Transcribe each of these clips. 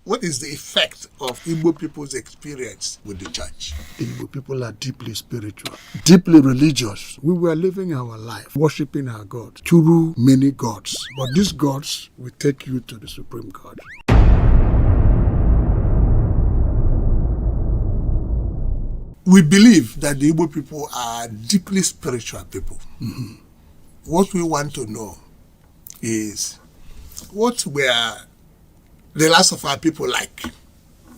what is the effect of Igbo people's experience with the church? Igbo people are deeply spiritual, deeply religious. We were living our life, worshiping our God through many gods. But these gods will take you to the supreme God. We believe that the Igbo people are deeply spiritual people. Mm-hmm. What we want to know is what were the last of our people like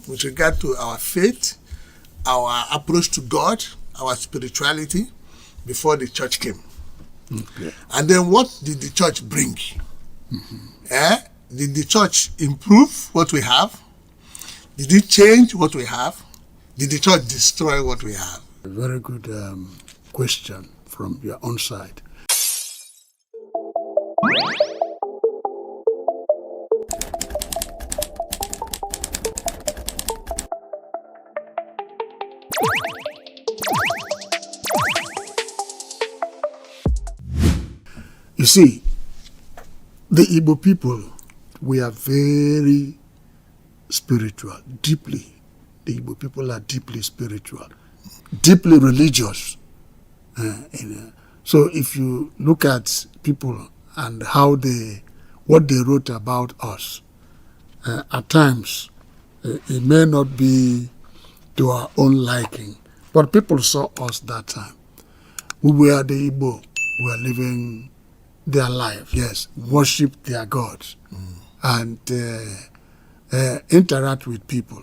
with regard to our faith, our approach to God, our spirituality before the church came. Okay. And then what did the church bring? Mm-hmm. Did the church improve what we have? Did it change what we have? Did the church destroy what we have? A very good question from your own side. You see, the Igbo people, we are very spiritual, deeply. The Igbo people are deeply spiritual, deeply religious. So if you look at people and what they wrote about us, at times it may not be to our own liking, but people saw us that time. We were the Igbo, we were living their life, yes, worship their gods, and interact with people.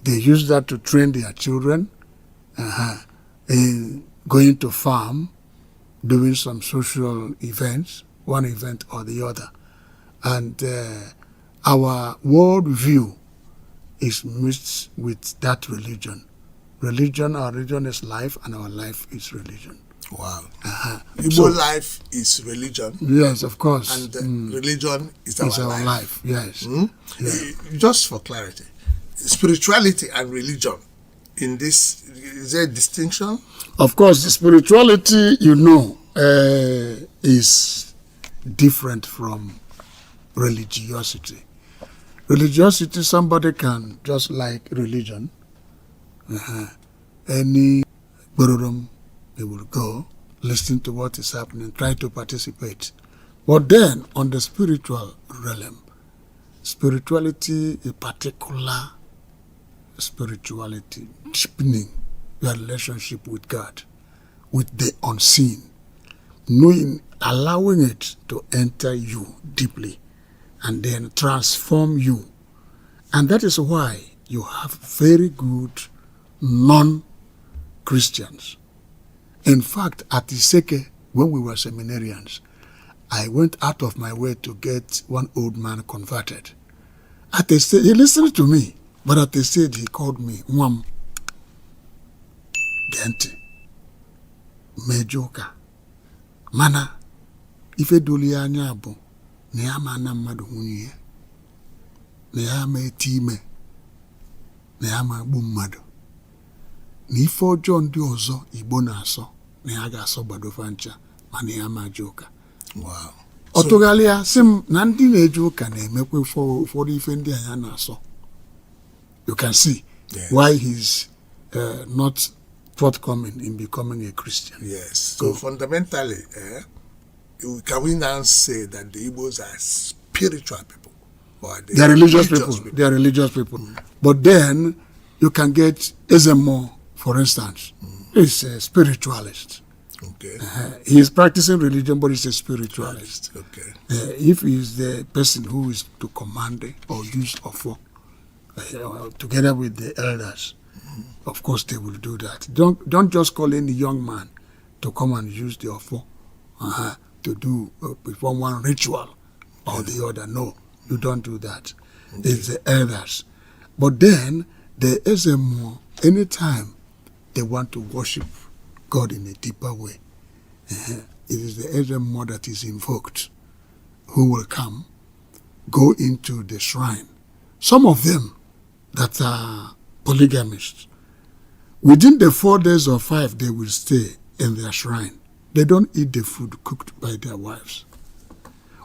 They use that to train their children in going to farm, doing some social events, one event or the other. And our worldview is mixed with that religion. Our religion is life, and our life is religion. Wow. Igbo life is religion. Yes, of course. And religion is our life. Yes. Yeah. Just for clarity, spirituality and religion, in this, is there a distinction? Of course, the spirituality, is different from religiosity. Religiosity, somebody can just like religion. Any boredom, they will go, listen to what is happening, try to participate. But then, on the spiritual realm, spirituality, a particular spirituality, deepening your relationship with God, with the unseen, knowing, allowing it to enter you deeply and then transform you. And that is why you have very good non-Christians. In fact, at Iseke, when we were seminarians, I went out of my way to get one old man converted. At the stage, he listened to me, but at the stage he called me Mwam Gente Mejoka Mana ife doli anya bụ na ya ma na mmadụ nwunye na ya ma eti ime na ya ma gbu mmadụ na ife ọjọọ ndị ọzọ Igbo na-asọ na ya ga-asọ gbadofa ncha mana ya ma je ụka. Wow. Ọtụgharịa sị m na ndị na-eje ụka na-emekwa ụfọdụ ife ndị anya na-asọ. You can see why he's not forthcoming in becoming a Christian. Yes. So fundamentally, can we now say that the Igbos are spiritual people? Or they are religious people. They are religious people. But then you can get Ezemo, for instance. He's a spiritualist. Okay. He is practicing religion, but he's a spiritualist. Okay. If he is the person who is to command or use offer, together with the elders, of course they will do that. Don't just call any young man to come and use the offer to do perform one ritual or the other. No, you don't do that. Okay. It's the elders. But then there is a more, anytime they want to worship God in a deeper way, it is the Ezemo that is invoked who will come, go into the shrine. Some of them that are polygamists, within the 4 days or 5, they will stay in their shrine. They don't eat the food cooked by their wives.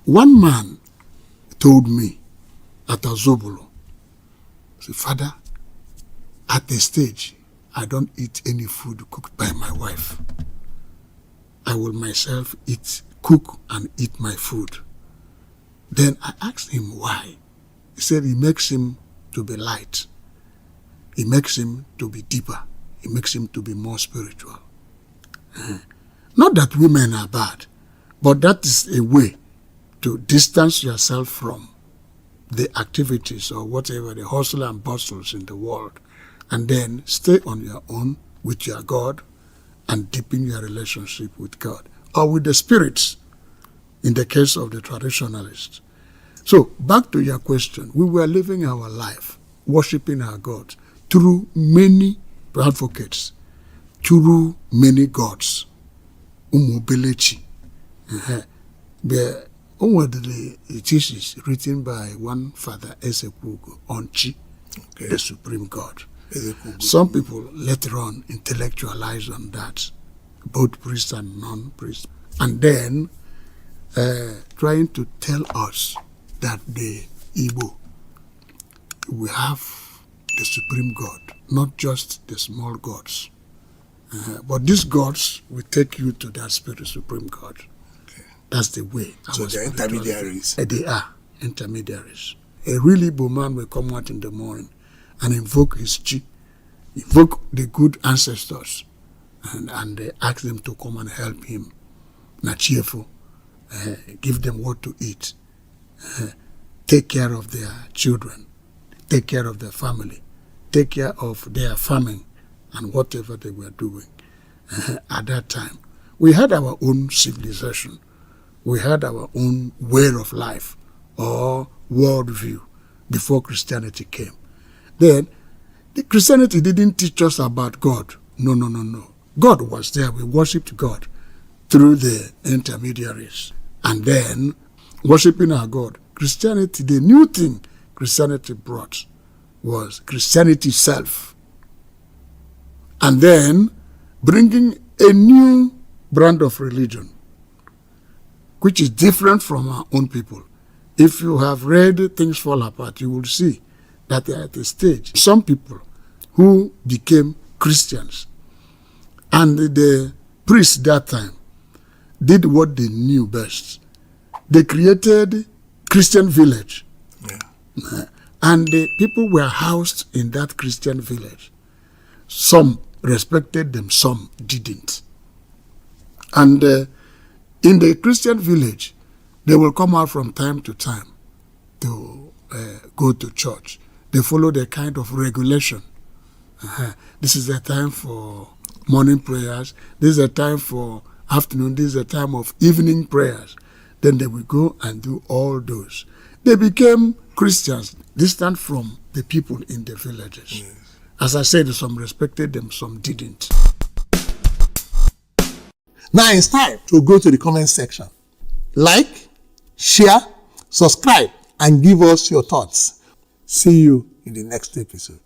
One man told me at Azobolo Say, Father, at the stage, I don't eat any food cooked by my wife. I will myself cook and eat my food. Then I asked him why. He said he makes him to be light. He makes him to be deeper. He makes him to be more spiritual. Not that women are bad, but that is a way to distance yourself from the activities or whatever, the hustle and bustles in the world, and then stay on your own with your God and deepen your relationship with God or with the spirits in the case of the traditionalists. So, back to your question, we were living our life, worshiping our God through many advocates, through many gods. Umobelechi. The thesis written by one Father Ezekugo on Chi, the Supreme God. Some people later on intellectualize on that, both priests and non-priests, and then trying to tell us that the Igbo, we have the Supreme God, not just the small gods. But these gods will take you to that spirit supreme God. Okay. That's the way. So they're intermediaries. They are intermediaries. A really Igbo man will come out in the morning and invoke his chi, invoke the good ancestors, and they ask them to come and help him. Nachiefu, give them what to eat, take care of their children, take care of their family, take care of their farming, and whatever they were doing at that time. We had our own civilization. We had our own way of life or worldview before Christianity came. Then, the Christianity didn't teach us about God. No. God was there. We worshipped God through the intermediaries. And then, worshiping our God. Christianity, the new thing Christianity brought was Christianity itself. And then bringing a new brand of religion, which is different from our own people. If you have read Things Fall Apart, you will see that at a stage, some people who became Christians, and the priests that time did what they knew best. They created Christian village. Yeah. And the people were housed in that Christian village. Some respected them, some didn't. And in the Christian village, they will come out from time to time to go to church. They follow the kind of regulation. This is the time for morning prayers. This is the time for afternoon. This is the time of evening prayers. Then they will go and do all those. They became Christians, distant from the people in the villages. Yes. As I said, some respected them, some didn't. Now it's time to go to the comment section. Like, share, subscribe, and give us your thoughts. See you in the next episode.